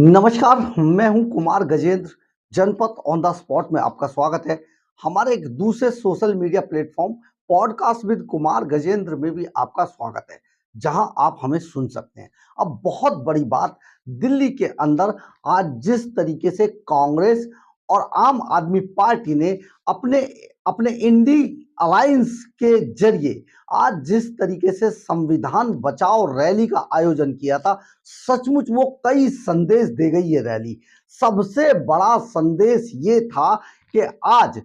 नमस्कार, मैं हूं कुमार गजेंद्र। जनपद ऑन द स्पॉट में आपका स्वागत है। हमारे एक दूसरे social media platform podcast with Kumar Gajendra में भी आपका स्वागत है, जहां आप हमें सुन सकते हैं। अब बहुत बड़ी बात, दिल्ली के अंदर आज जिस तरीके से कांग्रेस और आम आदमी पार्टी ने अपने अपने इंडी अलायंस के जरिए आज जिस तरीके से संविधान बचाओ रैली का आयोजन किया था, सचमुच वो कई संदेश दे गई ये रैली। सबसे बड़ा संदेश ये था कि आज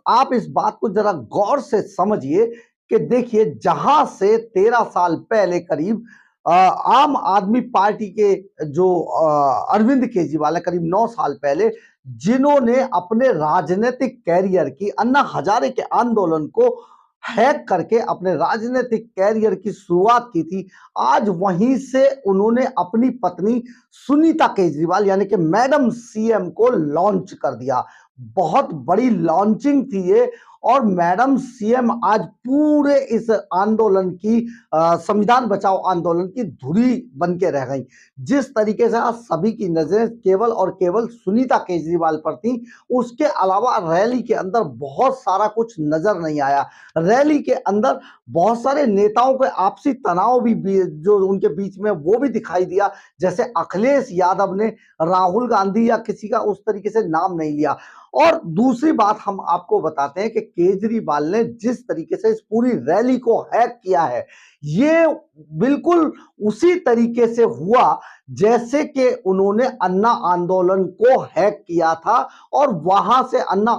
आप इस बात को जरा गौर से समझिए कि देखिए, जहां से 13 साल पहले करीब आम आदमी पार्टी के जो अरविंद केजरीवाल है, करीब 9 साल पहले, जिन्होंने अपने राजनीतिक कैरियर की अन्ना हजारे के आंदोलन को हैक करके अपने राजनीतिक कैरियर की शुरुआत की थी, आज वहीं से उन्होंने अपनी पत्नी सुनीता केजरीवाल यानी कि मैडम सीएम को लॉन्च कर दिया। बहुत बड़ी लॉन्चिंग थी ये, और मैडम सीएम आज पूरे इस आंदोलन की संविधान बचाओ आंदोलन की धुरी बन के रह गई। जिस तरीके से आज सभी की नजरें केवल और केवल सुनीता केजरीवाल पर थी, उसके अलावा रैली के अंदर बहुत सारा कुछ नजर नहीं आया। रैली के अंदर बहुत सारे नेताओं के आपसी तनाव भी जो उनके बीच में वो भी दिखाई दिया। जैसे अखिलेश यादव ने राहुल गांधी या किसी का उस तरीके से नाम नहीं लिया। और दूसरी बात हम आपको बताते हैं कि केजरीवाल ने जिस तरीके से इस पूरी रैली को हैक किया है, ये बिल्कुल उसी तरीके से हुआ जैसे कि उन्होंने अन्ना आंदोलन को हैक किया था, और वहां से अन्ना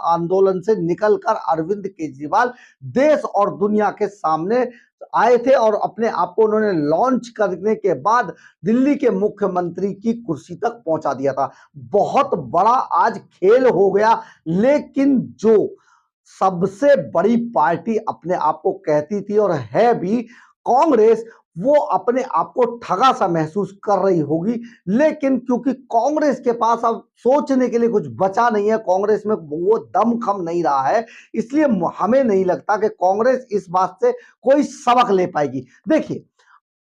आंदोलन से निकलकर अरविंद केजरीवाल देश और दुनिया के सामने आए थे, और अपने आप को उन्होंने लॉन्च करने के बाद दिल्ली के मुख्यमंत्री की कुर्सी तक पहुंचा दिया था। बहुत बड़ा आज खेल हो गया। लेकिन जो सबसे बड़ी पार्टी अपने आप को कहती थी और है भी, कांग्रेस, वो अपने आप को ठगा सा महसूस कर रही होगी। लेकिन क्योंकि कांग्रेस के पास अब सोचने के लिए कुछ बचा नहीं है, कांग्रेस में वो दम खम नहीं रहा है, इसलिए हमें नहीं लगता कि कांग्रेस इस बात से कोई सबक ले पाएगी। देखिए,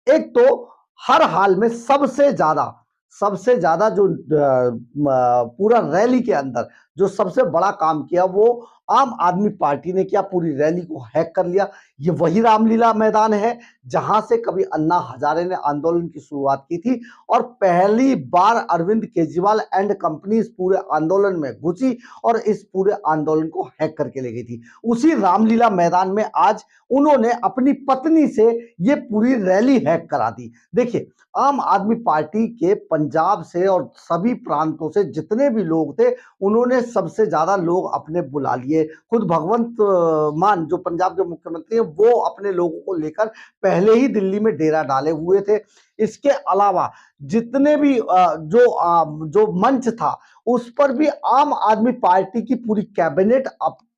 एक तो हर हाल में सबसे ज्यादा जो पूरा रैली के अंदर जो सबसे बड़ा काम किया, वो आम आदमी पार्टी ने किया। पूरी रैली को हैक कर लिया। ये वही रामलीला मैदान है जहां से कभी अन्ना हजारे ने आंदोलन की शुरुआत की थी, और पहली बार अरविंद केजरीवाल एंड कंपनी इस पूरे आंदोलन में घुसी और इस पूरे आंदोलन को हैक करके ले गई थी। उसी रामलीला मैदान में आज उन्होंने अपनी पत्नी से ये पूरी रैली हैक करा दी। देखिए, आम आदमी पार्टी के पंजाब से और सभी प्रांतों से जितने भी लोग थे, उन्होंने सबसे ज्यादा लोग अपने बुला लिए। खुद भगवंत मान, जो पंजाब के मुख्यमंत्री हैं, वो अपने लोगों को लेकर पहले ही दिल्ली में डेरा डाले हुए थे। इसके अलावा जितने भी जो मंच था, उस पर भी आम आदमी पार्टी की पूरी कैबिनेट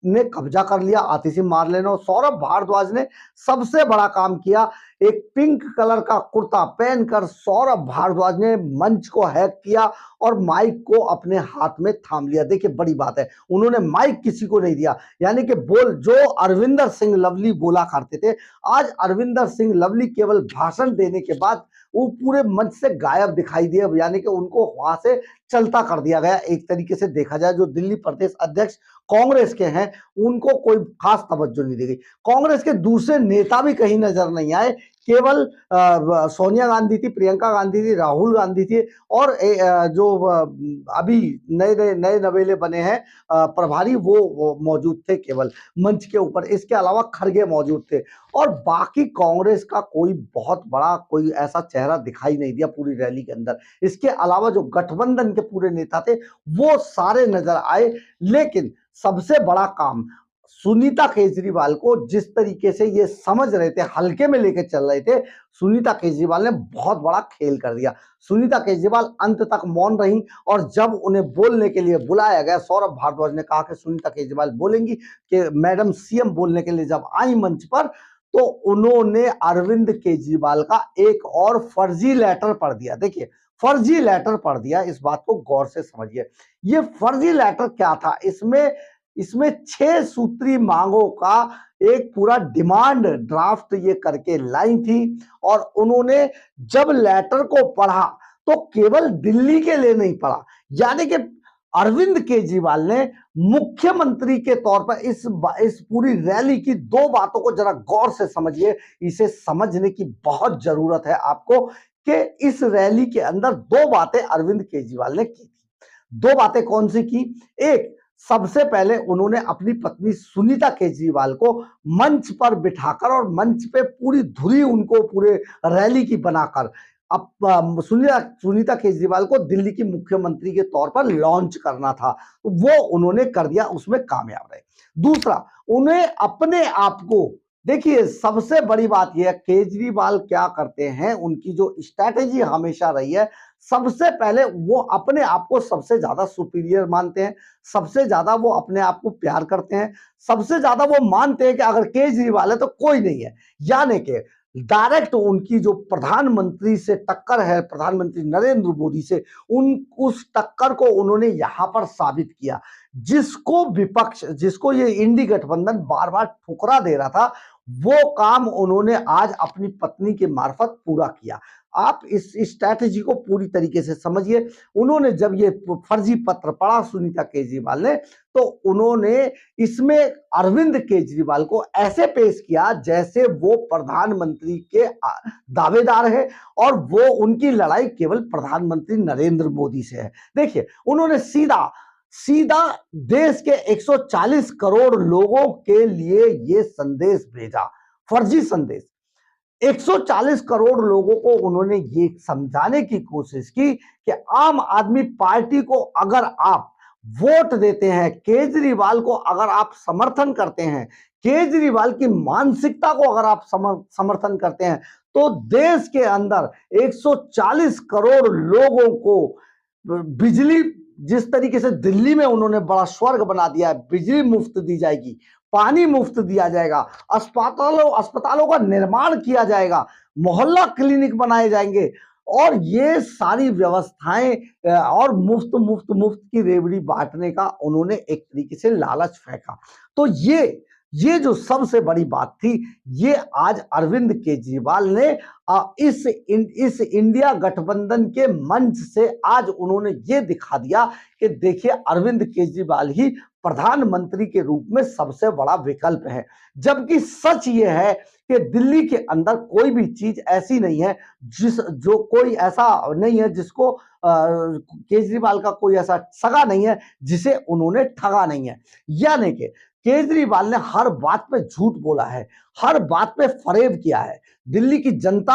ने कब्जा कर लिया। आतिशी मारलेना और सौरभ भारद्वाज ने सबसे बड़ा काम किया। एक पिंक कलर का कुर्ता पहनकर सौरभ भारद्वाज ने मंच को हैक किया और माइक को अपने हाथ में थाम लिया। देखिए, बड़ी बात है, उन्होंने माइक किसी को नहीं दिया। यानी कि जो अरविंदर सिंह लवली बोला करते थे, आज अरविंदर सिंह लवली केवल भाषण देने के बाद वो पूरे मंच से गायब दिखाई दिए। यानी कि उनको वहां से चलता कर दिया गया। एक तरीके से देखा जाए, जो दिल्ली प्रदेश अध्यक्ष कांग्रेस के हैं, उनको कोई खास तवज्जो नहीं दी गई। कांग्रेस के दूसरे नेता भी कहीं नजर नहीं आए। केवल सोनिया गांधी थी, प्रियंका गांधी थी, राहुल गांधी थी, और जो अभी नए नवेले बने हैं प्रभारी, वो मौजूद थे केवल मंच के ऊपर। इसके अलावा खड़गे मौजूद थे, और बाकी कांग्रेस का कोई बहुत बड़ा कोई ऐसा चेहरा दिखाई नहीं दिया पूरी रैली के अंदर। इसके अलावा जो गठबंधन के पूरे नेता थे, वो सारे नजर आए। लेकिन सबसे बड़ा काम, सुनीता केजरीवाल को जिस तरीके से ये समझ रहे थे, हल्के में लेके चल रहे थे, सुनीता केजरीवाल ने बहुत बड़ा खेल कर दिया। सुनीता केजरीवाल अंत तक मौन रही, और जब उन्हें बोलने के लिए बुलाया गया, सौरभ भारद्वाज ने कहा कि सुनीता केजरीवाल बोलेंगी, कि मैडम सीएम बोलने के लिए जब आई मंच पर, तो उन्होंने अरविंद केजरीवाल का एक और फर्जी लेटर पढ़ दिया। देखिए, फर्जी लेटर पढ़ दिया, इस बात को गौर से समझिए। ये फर्जी लेटर क्या था? इसमें 6 सूत्री मांगों का एक पूरा डिमांड ड्राफ्ट ये करके लाई थी, और उन्होंने जब लेटर को पढ़ा, तो केवल दिल्ली के लिए नहीं पड़ा, यानी कि अरविंद केजरीवाल ने मुख्यमंत्री के तौर पर इस पूरी रैली की दो बातों को जरा गौर से समझिए। इसे समझने की बहुत जरूरत है आपको कि इस रैली के अंदर दो बातें अरविंद केजरीवाल ने की थी। दो बातें कौन सी की? एक, सबसे पहले उन्होंने अपनी पत्नी सुनीता केजरीवाल को मंच पर बिठाकर और मंच पे पूरी धुरी उनको पूरे रैली की बनाकर अब सुनीता केजरीवाल को दिल्ली की मुख्यमंत्री के तौर पर लॉन्च करना था, वो उन्होंने कर दिया, उसमें कामयाब रहे। दूसरा, उन्हें अपने आप को, देखिए सबसे बड़ी बात यह है केजरीवाल क्या करते हैं, उनकी जो स्ट्रैटेजी हमेशा रही है, सबसे पहले वो अपने आप को सबसे ज्यादा सुपीरियर मानते हैं, सबसे ज्यादा वो अपने आप को प्यार करते हैं, सबसे ज्यादा वो मानते हैं कि अगर केजरीवाल है तो कोई नहीं है। यानी कि डायरेक्ट उनकी जो प्रधानमंत्री से टक्कर है, प्रधानमंत्री नरेंद्र मोदी से, उस टक्कर को उन्होंने यहां पर साबित किया। जिसको विपक्ष, जिसको ये इंडी गठबंधन बार बार ठुकरा दे रहा था, वो काम उन्होंने आज अपनी पत्नी के मार्फत पूरा किया। आप इस स्ट्रैटेजी को पूरी तरीके से समझिए। उन्होंने जब ये फर्जी पत्र पढ़ा सुनीता केजरीवाल ने, तो उन्होंने इसमें अरविंद केजरीवाल को ऐसे पेश किया जैसे वो प्रधानमंत्री के दावेदार है और वो उनकी लड़ाई केवल प्रधानमंत्री नरेंद्र मोदी से है। देखिए, उन्होंने सीधा सीधा देश के 140 करोड़ लोगों के लिए ये संदेश भेजा, फर्जी संदेश। 140 करोड़ लोगों को उन्होंने ये समझाने की कोशिश की कि आम आदमी पार्टी को अगर आप वोट देते हैं, केजरीवाल को अगर आप समर्थन करते हैं, केजरीवाल की मानसिकता को अगर आप समर्थन करते हैं, तो देश के अंदर 140 करोड़ लोगों को बिजली, जिस तरीके से दिल्ली में उन्होंने बड़ा स्वर्ग बना दिया है, बिजली मुफ्त दी जाएगी, पानी मुफ्त दिया जाएगा, अस्पतालों का निर्माण किया जाएगा, मोहल्ला क्लिनिक बनाए जाएंगे और ये सारी व्यवस्थाएं और मुफ्त मुफ्त मुफ्त की रेवड़ी बांटने का उन्होंने एक तरीके से लालच फेंका। तो ये जो सबसे बड़ी बात थी, ये आज अरविंद केजरीवाल ने इस इंडिया गठबंधन के मंच से आज उन्होंने ये दिखा दिया कि देखिए अरविंद केजरीवाल ही प्रधानमंत्री के रूप में सबसे बड़ा विकल्प है। जबकि सच ये है कि दिल्ली के अंदर कोई भी चीज ऐसी नहीं है जो कोई ऐसा नहीं है जिसको केजरीवाल का कोई ऐसा सगा नहीं है जिसे उन्होंने ठगा नहीं है। यानी कि केजरीवाल ने हर बात पे झूठ बोला है, हर बात पे फरेब किया है। दिल्ली की जनता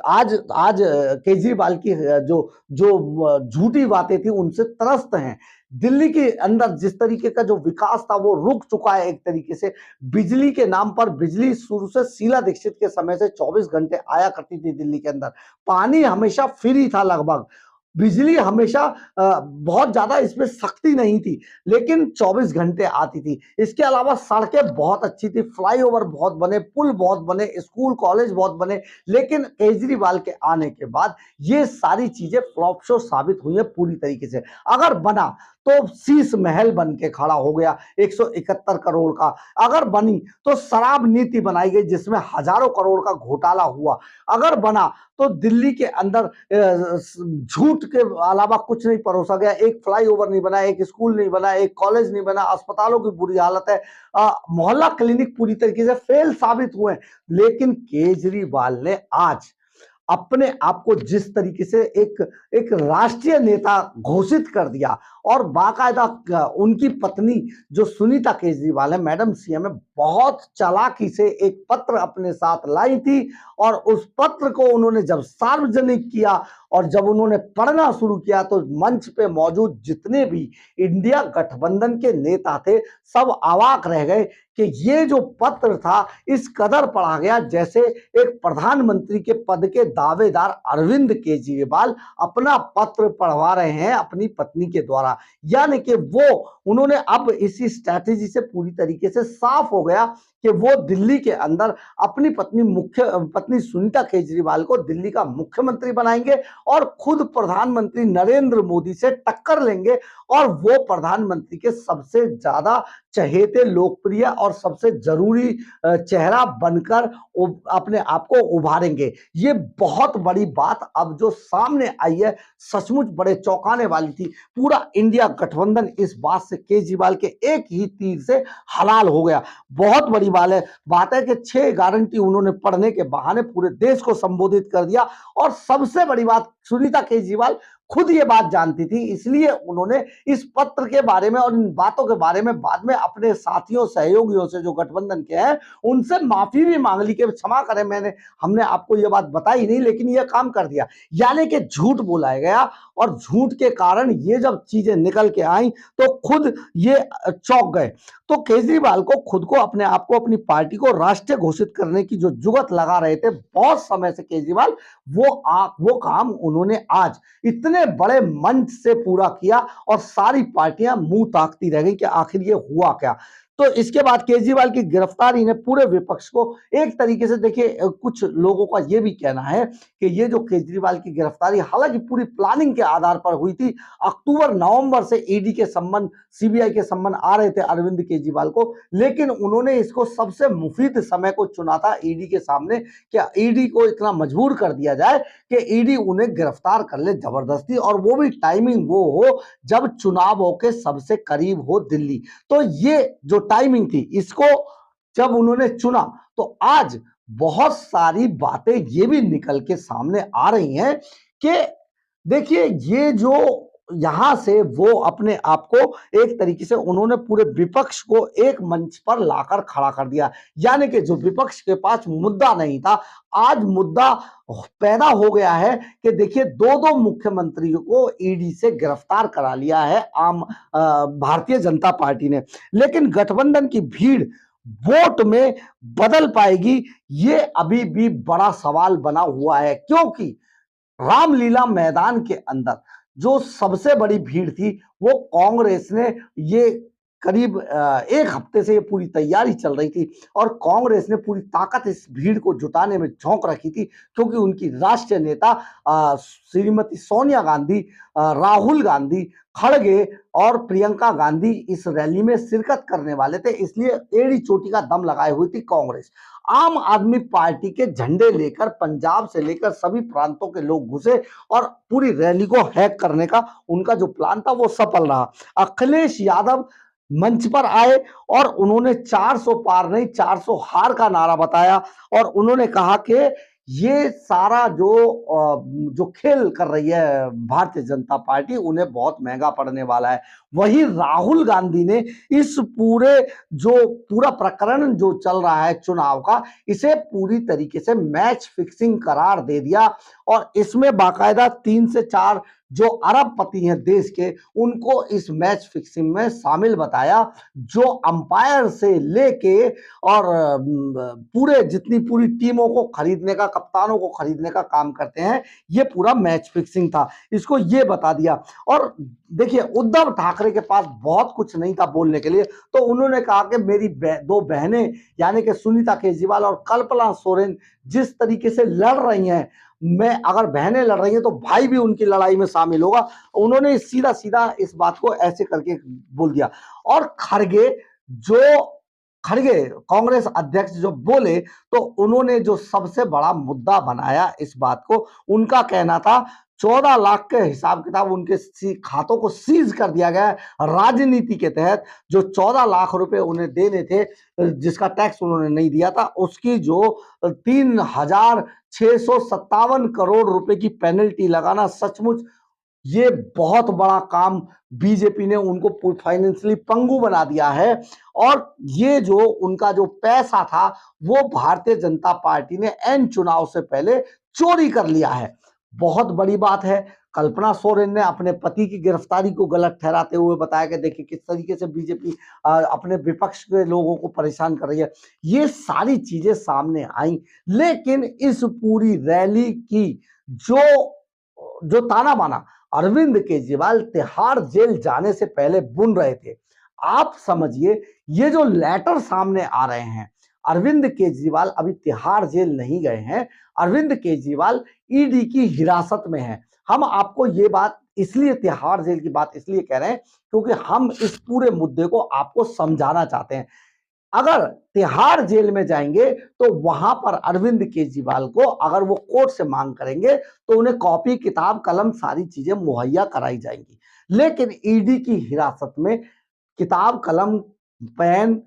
आज आज केजरीवाल की जो जो झूठी बातें थी उनसे त्रस्त हैं। दिल्ली के अंदर जिस तरीके का जो विकास था वो रुक चुका है एक तरीके से। बिजली के नाम पर, बिजली शुरू से शीला दीक्षित के समय से 24 घंटे आया करती थी दिल्ली के अंदर, पानी हमेशा फ्री था लगभग, बिजली हमेशा बहुत ज्यादा इसमें सख्ती नहीं थी लेकिन 24 घंटे आती थी। इसके अलावा सड़कें बहुत अच्छी थी, फ्लाईओवर बहुत बने, पुल बहुत बने, स्कूल कॉलेज बहुत बने। लेकिन केजरीवाल के आने के बाद ये सारी चीजें फ्लॉप शो साबित हुई है पूरी तरीके से। अगर बना तो शीश महल बन के खड़ा हो गया 171 करोड़ का, अगर बनी तो शराब नीति बनाई गई जिसमें हजारों करोड़ का घोटाला हुआ, अगर बना तो दिल्ली के अंदर झूठ के अलावा कुछ नहीं परोसा गया, एक फ्लाईओवर नहीं बना, एक स्कूल नहीं बना, एक कॉलेज नहीं बना, अस्पतालों की बुरी हालत है, मोहल्ला क्लिनिक पूरी तरीके से फेल साबित हुए। लेकिन केजरीवाल ने आज अपने आप को जिस तरीके से एक राष्ट्रीय नेता घोषित कर दिया और बाकायदा उनकी पत्नी जो सुनीता केजरीवाल है, मैडम सीएम है, बहुत चालाकी से एक पत्र अपने साथ लाई थी और उस पत्र को उन्होंने जब सार्वजनिक किया और जब उन्होंने पढ़ना शुरू किया तो मंच पे मौजूद जितने भी इंडिया गठबंधन के नेता थे सब अवाक रह गए कि ये जो पत्र था इस कदर पढ़ा गया जैसे एक प्रधानमंत्री के पद के दावेदार अरविंद केजरीवाल अपना पत्र पढ़वा रहे हैं अपनी पत्नी के द्वारा। यानी कि उन्होंने अब इसी स्ट्रैटेजी से पूरी तरीके से साफ हो गया कि वो दिल्ली के अंदर अपनी पत्नी सुनीता केजरीवाल को दिल्ली का मुख्यमंत्री बनाएंगे और खुद प्रधानमंत्री नरेंद्र मोदी से टक्कर लेंगे और वो प्रधानमंत्री के सबसे ज्यादा चहेते, लोकप्रिय और सबसे जरूरी चेहरा बनकर अपने आप को उभारेंगे। ये बहुत बड़ी बात अब जो सामने आई है, सचमुच बड़े चौंकाने वाली थी। पूरा इंडिया गठबंधन इस बात से केजरीवाल के एक ही तीर से हलाल हो गया। बहुत बड़ी बात है कि 6 गारंटी उन्होंने पढ़ने के बहाने पूरे देश को संबोधित कर दिया। और सबसे बड़ी बात, सुनीता केजरीवाल खुद ये बात जानती थी, इसलिए उन्होंने इस पत्र के बारे में और इन बातों के बारे में बाद में अपने साथियों सहयोगियों से जो गठबंधन के हैं उनसे माफी भी मांग ली कि क्षमा करें, हमने आपको ये बात बताई नहीं, लेकिन ये काम कर दिया। यानी कि झूठ बोला गया और झूठ के कारण ये जब चीजें निकल के आई तो खुद ये चौंक गए। तो केजरीवाल को खुद को, अपने आप को, अपनी पार्टी को राष्ट्रीय घोषित करने की जो जुगत लगा रहे थे बहुत समय से केजरीवाल, वो काम उन्होंने आज इतने बड़े मंच से पूरा किया और सारी पार्टियां मुंह ताकती रह गई कि आखिर ये हुआ क्या। तो इसके बाद केजरीवाल की गिरफ्तारी ने पूरे विपक्ष को एक तरीके से, देखिए कुछ लोगों का ये भी कहना है कि ये जो केजरीवाल की गिरफ्तारी हालांकि पूरी प्लानिंग के आधार पर हुई थी। अक्टूबर नवंबर से ईडी के संबंध, सीबीआई के संबंध आ रहे थे अरविंद केजरीवाल को, लेकिन उन्होंने इसको सबसे मुफीद समय को चुना था ईडी के सामने, क्या ईडी को इतना मजबूर कर दिया जाए कि ईडी उन्हें गिरफ्तार कर ले जबरदस्ती, और वो भी टाइमिंग वो हो जब चुनावों के सबसे करीब हो दिल्ली। तो ये जो टाइमिंग थी, इसको जब उन्होंने चुना तो आज बहुत सारी बातें ये भी निकल के सामने आ रही हैं कि देखिए ये जो यहां से वो अपने आप को एक तरीके से उन्होंने पूरे विपक्ष को एक मंच पर लाकर खड़ा कर दिया। यानी कि जो विपक्ष के पास मुद्दा नहीं था, आज मुद्दा पैदा हो गया है कि देखिए दो दो मुख्यमंत्रियों को ईडी से गिरफ्तार करा लिया है भारतीय जनता पार्टी ने। लेकिन गठबंधन की भीड़ वोट में बदल पाएगी, ये अभी भी बड़ा सवाल बना हुआ है, क्योंकि रामलीला मैदान के अंदर जो सबसे बड़ी भीड़ थी वो कांग्रेस ने, ये करीब एक हफ्ते से ये पूरी तैयारी चल रही थी और कांग्रेस ने पूरी ताकत इस भीड़ को जुटाने में झोंक रखी थी, क्योंकि उनकी राष्ट्रीय नेता श्रीमती सोनिया गांधी, राहुल गांधी, खड़गे और प्रियंका गांधी इस रैली में शिरकत करने वाले थे। इसलिए एड़ी चोटी का दम लगाए हुई थी कांग्रेस। आम आदमी पार्टी के झंडे लेकर पंजाब से लेकर सभी प्रांतों के लोग घुसे और पूरी रैली को हैक करने का उनका जो प्लान था वो सफल रहा। अखिलेश यादव मंच पर आए और उन्होंने 400 पार नहीं 400 हार का नारा बताया और उन्होंने कहा कि ये सारा जो खेल कर रही है भारतीय जनता पार्टी, उन्हें बहुत महंगा पड़ने वाला है। वहीं राहुल गांधी ने इस पूरा प्रकरण जो चल रहा है चुनाव का, इसे पूरी तरीके से मैच फिक्सिंग करार दे दिया और इसमें बाकायदा 3 से 4 जो अरबपति हैं देश के, उनको इस मैच फिक्सिंग में शामिल बताया, जो अंपायर से लेके और पूरी टीमों को खरीदने का, कप्तानों को खरीदने का काम करते हैं, ये पूरा मैच फिक्सिंग था, इसको ये बता दिया। और देखिए उद्धव ठाकरे के पास बहुत कुछ नहीं था बोलने के लिए, तो उन्होंने कहा कि मेरी दो बहनें यानी कि सुनीता केजरीवाल और कल्पना सोरेन जिस तरीके से लड़ रही हैं, मैं अगर बहनें लड़ रही हैं तो भाई भी उनकी लड़ाई में शामिल होगा। उन्होंने सीधा सीधा इस बात को ऐसे करके बोल दिया। और खड़गे कांग्रेस अध्यक्ष जो बोले, तो उन्होंने जो सबसे बड़ा मुद्दा बनाया इस बात को, उनका कहना था 14 लाख के हिसाब किताब उनके खातों को सीज कर दिया गया है राजनीति के तहत। जो 14 लाख रुपए उन्हें देने थे, जिसका टैक्स उन्होंने नहीं दिया था, उसकी जो 3,657 करोड़ रुपए की पेनल्टी लगाना, सचमुच ये बहुत बड़ा काम बीजेपी ने उनको फाइनेंशियली पंगु बना दिया है। और ये जो उनका जो पैसा था वो भारतीय जनता पार्टी ने एन चुनाव से पहले चोरी कर लिया है। बहुत बड़ी बात है। कल्पना सोरेन ने अपने पति की गिरफ्तारी को गलत ठहराते हुए बताया कि देखिए किस तरीके से बीजेपी अपने विपक्ष के लोगों को परेशान कर रही है। ये सारी चीजें सामने आई, लेकिन इस पूरी रैली की जो ताना बाना अरविंद केजरीवाल तिहाड़ जेल जाने से पहले बुन रहे थे, आप समझिए ये जो लेटर सामने आ रहे हैं, अरविंद केजरीवाल अभी तिहाड़ जेल नहीं गए हैं, अरविंद केजरीवाल ईडी की हिरासत में हैं। हम आपको ये बात इसलिए तिहाड़ जेल की बात इसलिए कह रहे हैं क्योंकि हम इस पूरे मुद्दे को आपको समझाना चाहते हैं। अगर तिहाड़ जेल में जाएंगे तो वहां पर अरविंद केजरीवाल को अगर वो कोर्ट से मांग करेंगे तो उन्हें कॉपी किताब कलम सारी चीजें मुहैया कराई जाएंगी। लेकिन ईडी की हिरासत में किताब कलम पेन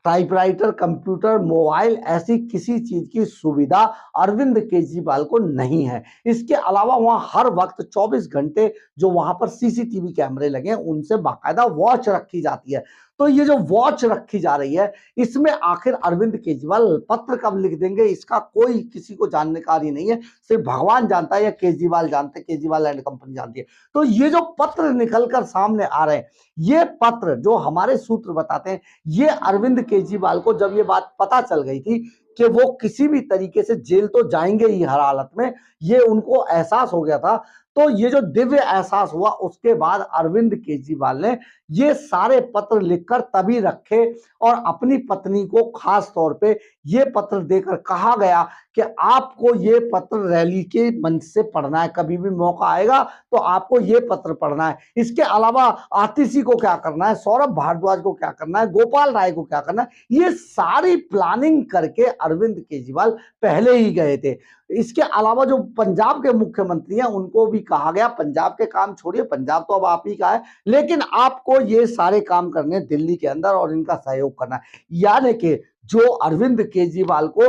टाइपराइटर कंप्यूटर मोबाइल ऐसी किसी चीज की सुविधा अरविंद केजरीवाल को नहीं है। इसके अलावा वहां हर वक्त 24 घंटे जो वहां पर सीसीटीवी कैमरे लगे हैं उनसे बाकायदा वॉच रखी जाती है। तो ये जो वॉच रखी जा रही है इसमें आखिर अरविंद केजरीवाल पत्र कब लिख देंगे इसका कोई किसी को जानकारी नहीं है। सिर्फ भगवान जानता है या केजरीवाल जानते हैं, केजरीवाल एंड कंपनी जानती है। तो ये जो पत्र निकलकर सामने आ रहे हैं ये पत्र जो हमारे सूत्र बताते हैं ये अरविंद केजरीवाल को जब ये बात पता चल गई थी कि वो किसी भी तरीके से जेल तो जाएंगे ही हर हालत में, ये उनको एहसास हो गया था। तो ये जो दिव्य एहसास हुआ उसके बाद अरविंद केजरीवाल ने ये सारे पत्र लिखकर तभी रखे और अपनी पत्नी को खास तौर पे ये पत्र देकर कहा गया कि आपको ये पत्र रैली के मंच से पढ़ना है, कभी भी मौका आएगा तो आपको ये पत्र पढ़ना है। इसके अलावा आतिशी को क्या करना है, सौरभ भारद्वाज को क्या करना है, गोपाल राय को क्या करना है, ये सारी प्लानिंग करके अरविंद केजरीवाल पहले ही गए थे। इसके अलावा जो पंजाब के मुख्यमंत्री हैं उनको भी कहा गया पंजाब के काम छोड़िए, पंजाब तो अब आप ही का है, लेकिन आपको ये सारे काम करने दिल्ली के अंदर और इनका सहयोग करना है। यानी कि जो अरविंद केजरीवाल को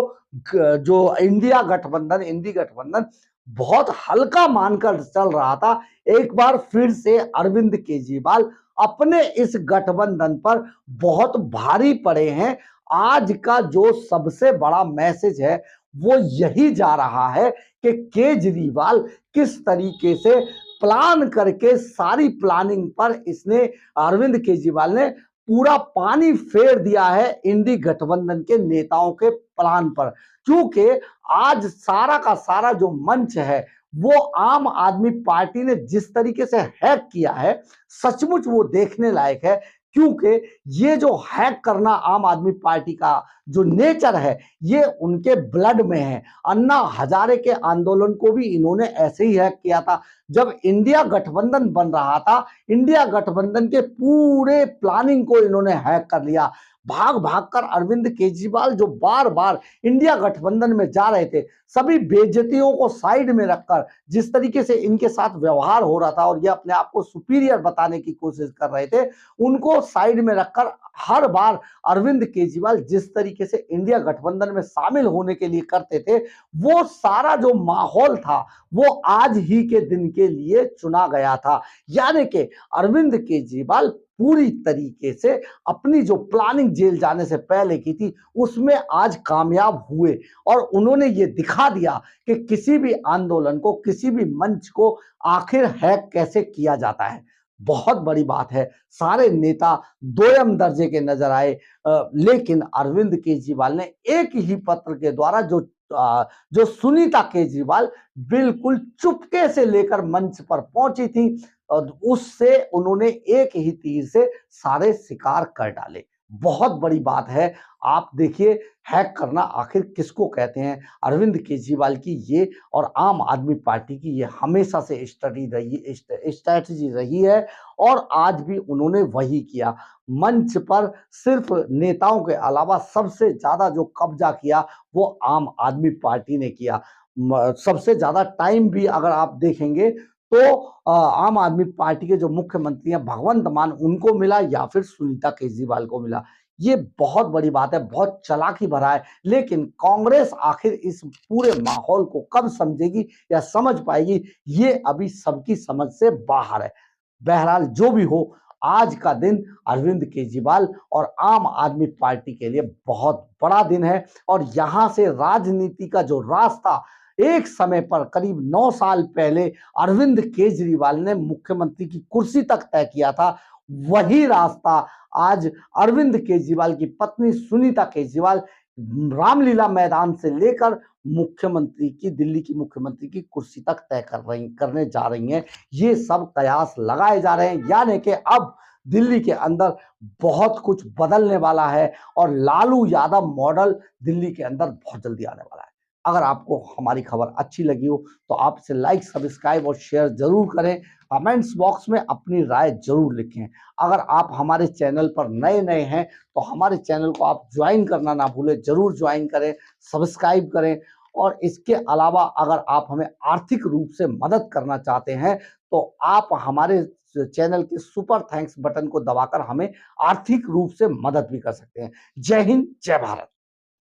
जो इंडी गठबंधन बहुत हल्का मानकर चल रहा था, एक बार फिर से अरविंद केजरीवाल अपने इस गठबंधन पर बहुत भारी पड़े हैं। आज का जो सबसे बड़ा मैसेज है वो यही जा रहा है कि केजरीवाल किस तरीके से प्लान करके सारी प्लानिंग पर इसने अरविंद केजरीवाल ने पूरा पानी फेर दिया है इंडी गठबंधन के नेताओं के प्लान पर। क्योंकि आज सारा का सारा जो मंच है वो आम आदमी पार्टी ने जिस तरीके से हैक किया है सचमुच वो देखने लायक है। क्योंकि ये जो हैक करना आम आदमी पार्टी का जो नेचर है ये उनके ब्लड में है। अन्ना हजारे के आंदोलन को भी इन्होंने ऐसे ही हैक किया था। जब इंडिया गठबंधन बन रहा था इंडिया गठबंधन के पूरे प्लानिंग को इन्होंने हैक कर लिया। भाग भाग कर अरविंद केजरीवाल जो बार बार इंडिया गठबंधन में जा रहे थे सभी बेइज्जतियों को साइड में रखकर जिस तरीके से इनके साथ व्यवहार हो रहा था और ये अपने आप को सुपीरियर बताने की कोशिश कर रहे थे उनको साइड में रखकर हर बार अरविंद केजरीवाल जिस तरीके से इंडिया गठबंधन में शामिल होने के लिए करते थे वो सारा जो माहौल था वो आज ही के दिन के लिए चुना गया था। यानी कि अरविंद केजरीवाल पूरी तरीके से अपनी जो प्लानिंग जेल जाने से पहले की थी उसमें आज कामयाब हुए और उन्होंने ये दिखा दिया कि किसी भी आंदोलन को किसी भी मंच को आखिर हैक कैसे किया जाता है। बहुत बड़ी बात है, सारे नेता दोयम दर्जे के नजर आए लेकिन अरविंद केजरीवाल ने एक ही पत्र के द्वारा जो सुनीता केजरीवाल बिल्कुल चुपके से लेकर मंच पर पहुंची थी और उससे उन्होंने एक ही तीर से सारे शिकार कर डाले। बहुत बड़ी बात है। आप देखिए हैक करना आखिर किसको कहते हैं। अरविंद केजरीवाल की ये और आम आदमी पार्टी की ये हमेशा से स्ट्रैटेजी रही है और आज भी उन्होंने वही किया। मंच पर सिर्फ नेताओं के अलावा सबसे ज्यादा जो कब्जा किया वो आम आदमी पार्टी ने किया। सबसे ज्यादा टाइम भी अगर आप देखेंगे तो आम आदमी पार्टी के जो मुख्यमंत्री हैं भगवंत मान उनको मिला या फिर सुनीता केजरीवाल को मिला। ये बहुत बड़ी बात है, बहुत चालाकी भरा है। लेकिन कांग्रेस आखिर इस पूरे माहौल को कब समझेगी या समझ पाएगी ये अभी सबकी समझ से बाहर है। बहरहाल जो भी हो आज का दिन अरविंद केजरीवाल और आम आदमी पार्टी के लिए बहुत बड़ा दिन है और यहां से राजनीति का जो रास्ता एक समय पर करीब 9 साल पहले अरविंद केजरीवाल ने मुख्यमंत्री की कुर्सी तक तय किया था वही रास्ता आज अरविंद केजरीवाल की पत्नी सुनीता केजरीवाल रामलीला मैदान से लेकर दिल्ली की मुख्यमंत्री की कुर्सी तक तय करने जा रही हैं। ये सब कयास लगाए जा रहे हैं। यानी कि अब दिल्ली के अंदर बहुत कुछ बदलने वाला है और लालू यादव मॉडल दिल्ली के अंदर बहुत जल्दी आने वाला है। अगर आपको हमारी खबर अच्छी लगी हो तो आप इसे लाइक, सब्सक्राइब और शेयर जरूर करें। कमेंट्स बॉक्स में अपनी राय जरूर लिखें। अगर आप हमारे चैनल पर नए नए हैं तो हमारे चैनल को आप ज्वाइन करना ना भूलें, जरूर ज्वाइन करें, सब्सक्राइब करें। और इसके अलावा अगर आप हमें आर्थिक रूप से मदद करना चाहते हैं तो आप हमारे चैनल के सुपर थैंक्स बटन को दबाकर हमें आर्थिक रूप से मदद भी कर सकते हैं। जय हिंद, जय भारत।